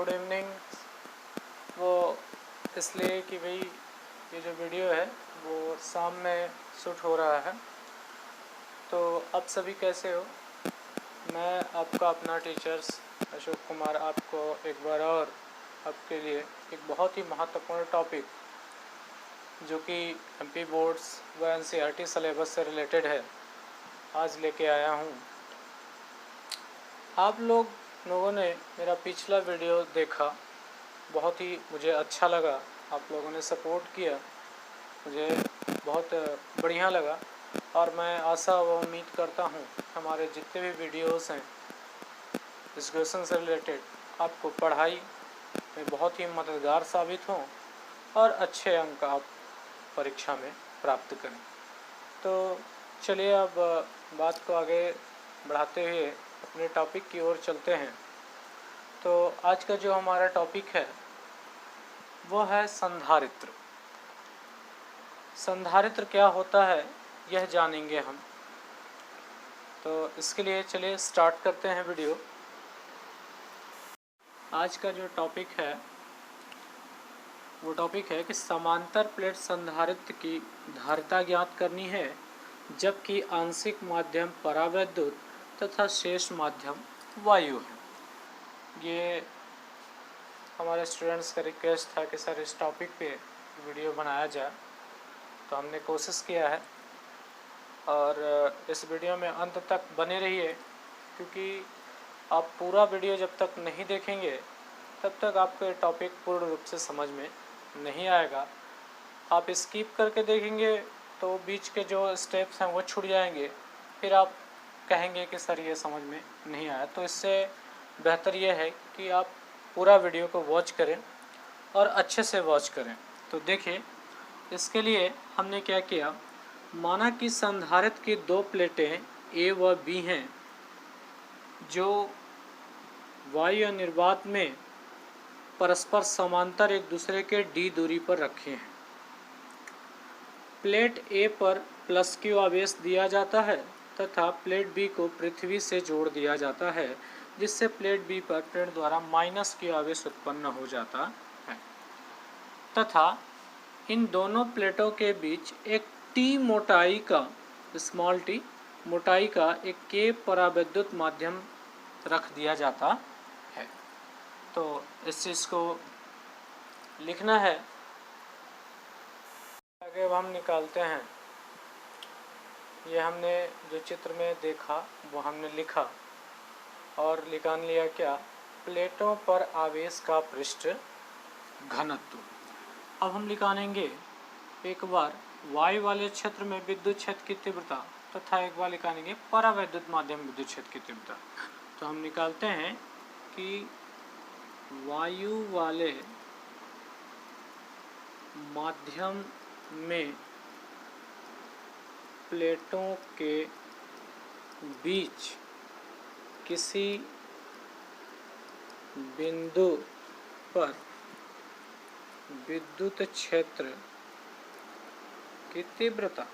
Good evening. वो इसलिए कि भाई ये जो वीडियो है वो शाम में शूट हो रहा है। तो आप सभी कैसे हो? मैं आपका अपना टीचर्स अशोक कुमार आपको एक बार और आपके लिए एक बहुत ही महत्वपूर्ण टॉपिक जो कि एमपी बोर्ड्स व एनसीईआरटी सिलेबस से रिलेटेड है आज लेके आया हूँ। आप लोगों ने मेरा पिछला वीडियो देखा, बहुत ही मुझे अच्छा लगा, आप लोगों ने सपोर्ट किया, मुझे बहुत बढ़िया लगा और मैं आशा व उम्मीद करता हूँ हमारे जितने भी वीडियोस हैं इस क्वेश्चन से रिलेटेड आपको पढ़ाई में बहुत ही मददगार साबित हों और अच्छे अंक आप परीक्षा में प्राप्त करें। तो चलिए अब बात को आगे बढ़ाते हुए अपने टॉपिक की ओर चलते हैं। तो आज का जो हमारा टॉपिक है वो है संधारित्र। संधारित्र क्या होता है यह जानेंगे हम। तो इसके लिए चलिए स्टार्ट करते हैं वीडियो। आज का जो टॉपिक है वो टॉपिक है कि समांतर प्लेट संधारित्र की धारिता ज्ञात करनी है जबकि आंशिक माध्यम परावैद्युत तथा शेष माध्यम वायु है। ये हमारे स्टूडेंट्स का रिक्वेस्ट था कि सर इस टॉपिक पे वीडियो बनाया जाए, तो हमने कोशिश किया है और इस वीडियो में अंत तक बने रहिए, क्योंकि आप पूरा वीडियो जब तक नहीं देखेंगे तब तक आपको ये टॉपिक पूर्ण रूप से समझ में नहीं आएगा। आप स्किप करके देखेंगे तो बीच के जो स्टेप्स हैं वो छूट जाएंगे, फिर आप कहेंगे कि सर ये समझ में नहीं आया। तो इससे बेहतर ये है कि आप पूरा वीडियो को वॉच करें और अच्छे से वॉच करें। तो देखिए, इसके लिए हमने क्या किया, माना कि संधारित्र की दो प्लेटें ए व बी हैं जो वायु निर्वात में परस्पर समांतर एक दूसरे के डी दूरी पर रखे हैं। प्लेट ए पर प्लस क्यू आवेश दिया जाता है तथा प्लेट बी को पृथ्वी से जोड़ दिया जाता है, जिससे प्लेट बी पर प्लेट द्वारा माइनस क्यू आवेश उत्पन्न हो जाता है तथा इन दोनों प्लेटों के बीच एक टी मोटाई का, स्मॉल टी मोटाई का एक के परावैद्युत माध्यम रख दिया जाता है। तो इस चीज़ को लिखना है। आगे अब हम निकालते हैं। ये हमने जो चित्र में देखा वो हमने लिखा और निकाल लिया क्या, प्लेटों पर आवेश का पृष्ठ घनत्व। अब हम निकालेंगे एक बार वायु वाले क्षेत्र में विद्युत क्षेत्र की तीव्रता तथा एक बार निकालेंगे परावैद्युत माध्यम विद्युत क्षेत्र की तीव्रता। तो हम निकालते हैं कि वायु वाले माध्यम में प्लेटों के बीच किसी बिंदु पर विद्युत क्षेत्र की तीव्रता,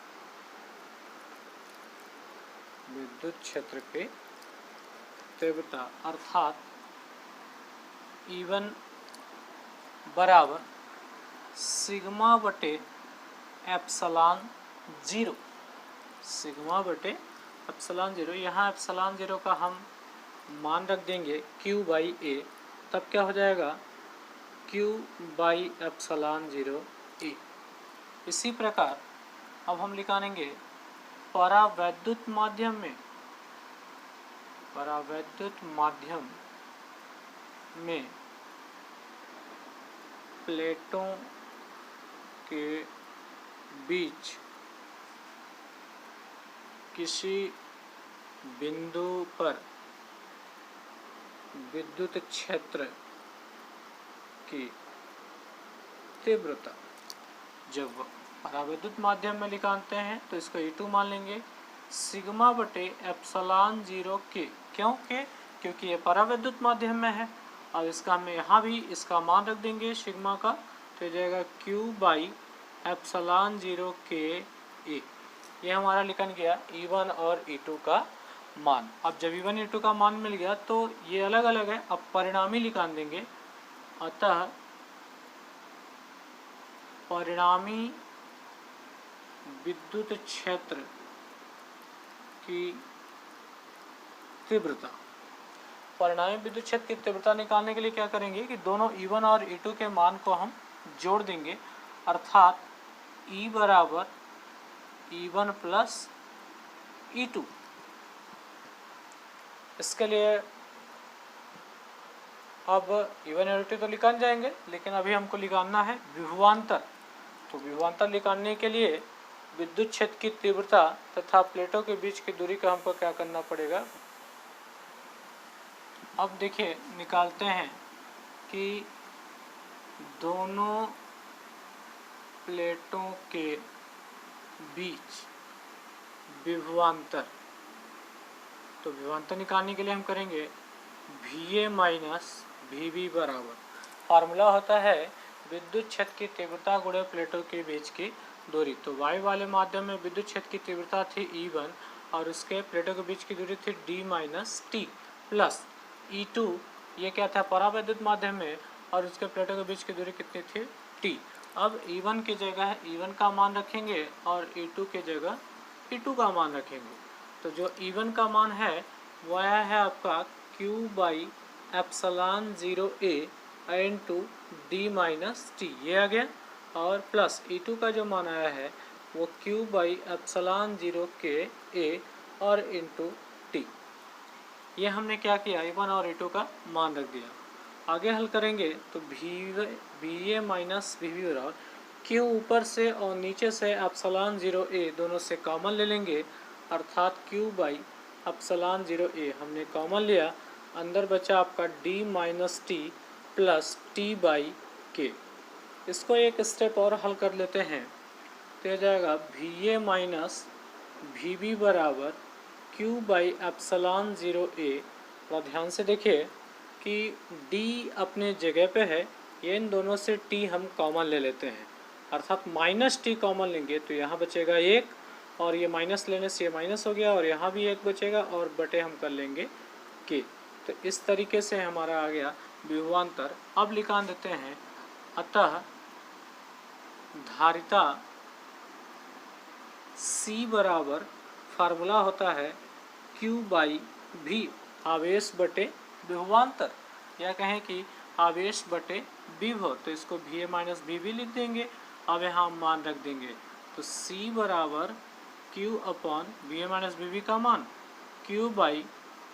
विद्युत क्षेत्र की तीव्रता अर्थात E1 बराबर सिग्मा बटे एप्सिलॉन जीरो, सिग्मा बटे एप्सिलॉन जीरो। यहाँ एप्सिलॉन जीरो का हम मान रख देंगे Q बाई A, तब क्या हो जाएगा Q by epsilon zero A। इसी प्रकार अब हम निकालेंगे परावैद्युत माध्यम में, परावैद्युत माध्यम में प्लेटों के बीच किसी बिंदु पर विद्युत क्षेत्र की तीव्रता। जब परावैद्युत माध्यम में निकालते हैं तो इसको E2 मान लेंगे सिग्मा बटे एप्सिलॉन जीरो के, क्योंकि ये परावैद्युत माध्यम में है। अब इसका हम यहाँ भी इसका मान रख देंगे सिग्मा का, तो हो जाएगा Q बाई एप्सिलॉन जीरो के ए। ये हमारा निकल गया E1 और E2 का मान। अब जब E1 E2 का मान मिल गया तो ये अलग अलग है, अब परिणामी निकाल देंगे अतः परिणामी विद्युत क्षेत्र की तीव्रता, परिणामी विद्युत क्षेत्र की तीव्रता निकालने के लिए क्या करेंगे कि दोनों E1 और E2 के मान को हम जोड़ देंगे, अर्थात E बराबर E1 प्लस E2। इसके लिए अब E1 और E2 तो निकाल जाएंगे, लेकिन अभी हमको निकालना है विभवांतर। तो विभवांतर निकालने के लिए विद्युत क्षेत्र की तीव्रता तथा प्लेटों के बीच की दूरी का हमको क्या करना पड़ेगा। अब देखिए निकालते हैं कि दोनों प्लेटों के बीच विभवांतर, तो विभवांतर निकालने के लिए हम करेंगे VA माइनस VB बराबर, फार्मूला होता है विद्युत क्षेत्र की तीव्रता गुणे प्लेटों के बीच की दूरी। तो y वाले माध्यम में विद्युत क्षेत्र की तीव्रता थी E1 और उसके प्लेटों के बीच की दूरी थी D minus T plus E2, ये क्या था परावैद्युत माध्यम में, और उसके प्लेटों के बीच की दूरी कितनी थी T। अब E1 की जगह E1 का मान रखेंगे और E2 की जगह E2 का मान रखेंगे। तो जो E1 का मान है वह है आपका Q by epsilon 0A into D minus T, ये आ गया, और प्लस E2 का जो मान आया है वो Q by epsilon 0K A और इंटू टी। ये हमने क्या किया, E1 और E2 का मान रख दिया। आगे हल करेंगे तो VA माइनस VB बराबर Q ऊपर से और नीचे से एप्सलॉन 0A दोनों से कॉमन ले लेंगे, अर्थात Q बाई एप्सलॉन 0A हमने कॉमन लिया, अंदर बचा आपका D minus T plus T by के। इसको एक स्टेप और हल कर लेते हैं तो हो जाएगा VA माइनस VB बराबर Q बाई एप्सलॉन 0A। और ध्यान से देखिए कि D अपने जगह पे है, ये इन दोनों से T हम कॉमन ले लेते हैं, अर्थात माइनस T कॉमन लेंगे तो यहाँ बचेगा 1, और ये माइनस लेने से ये माइनस हो गया और यहाँ भी 1 बचेगा और बटे हम कर लेंगे K। तो इस तरीके से हमारा आ गया विभवांतर। अब निकाल देते हैं, अतः धारिता C बराबर फार्मूला होता है Q बाई V, आवेश बटे विभवांतर, या कहें कि आवेश बटे विभव, तो इसको VA माइनस VB लिख देंगे। अब यहाँ हम मान रख देंगे तो C बराबर Q upon VA minus VB का मान Q by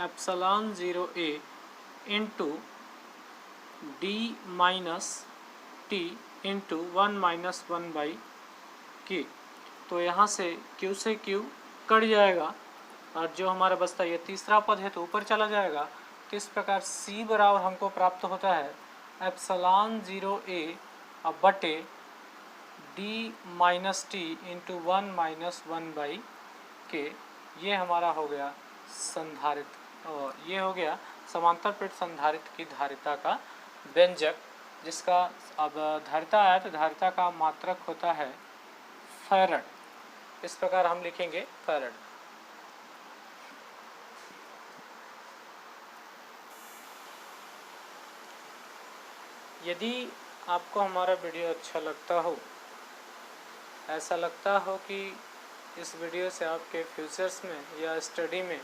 epsilon 0A into D minus T into 1 minus 1 by K। तो यहाँ से Q से Q कट जाएगा और जो हमारा बचता है ये तीसरा पद है तो ऊपर चला जाएगा। तो इस प्रकार C बराबर हमको प्राप्त होता है एप्सलॉन 0A अब बटे D minus T into 1 minus 1 by के। ये हमारा हो गया संधारित्र, और ये हो गया समांतर प्लेट संधारित्र की धारिता का व्यंजक, जिसका अब धारिता आया तो धारिता का मात्रक होता है फैरड। इस प्रकार हम लिखेंगे फैरड। यदि आपको हमारा वीडियो अच्छा लगता हो, ऐसा लगता हो कि इस वीडियो से आपके फ्यूचर्स में या स्टडी में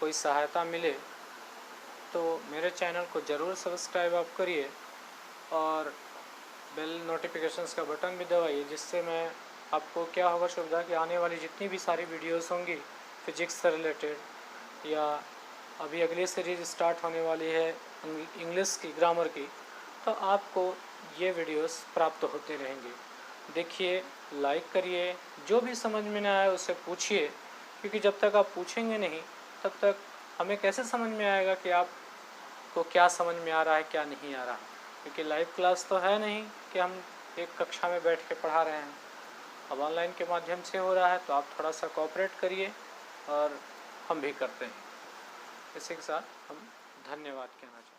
कोई सहायता मिले, तो मेरे चैनल को ज़रूर सब्सक्राइब आप करिए और बेल नोटिफिकेशंस का बटन भी दबाइए, जिससे मैं आपको क्या होगा सुविधा कि आने वाली जितनी भी सारी वीडियोस होंगी फिजिक्स से रिलेटेड, या अभी अगली सीरीज स्टार्ट होने वाली है इंग्लिश की ग्रामर की, तो आपको ये वीडियोस प्राप्त होते रहेंगे। देखिए, लाइक करिए, जो भी समझ में ना आए उससे पूछिए, क्योंकि जब तक आप पूछेंगे नहीं तब तक हमें कैसे समझ में आएगा कि आपको क्या समझ में आ रहा है क्या नहीं आ रहा है, क्योंकि लाइव क्लास तो है नहीं कि हम एक कक्षा में बैठ के पढ़ा रहे हैं, अब ऑनलाइन के माध्यम से हो रहा है। तो आप थोड़ा सा कोऑपरेट करिए और हम भी करते हैं। इसी के साथ हम धन्यवाद कहना चाहते हैं।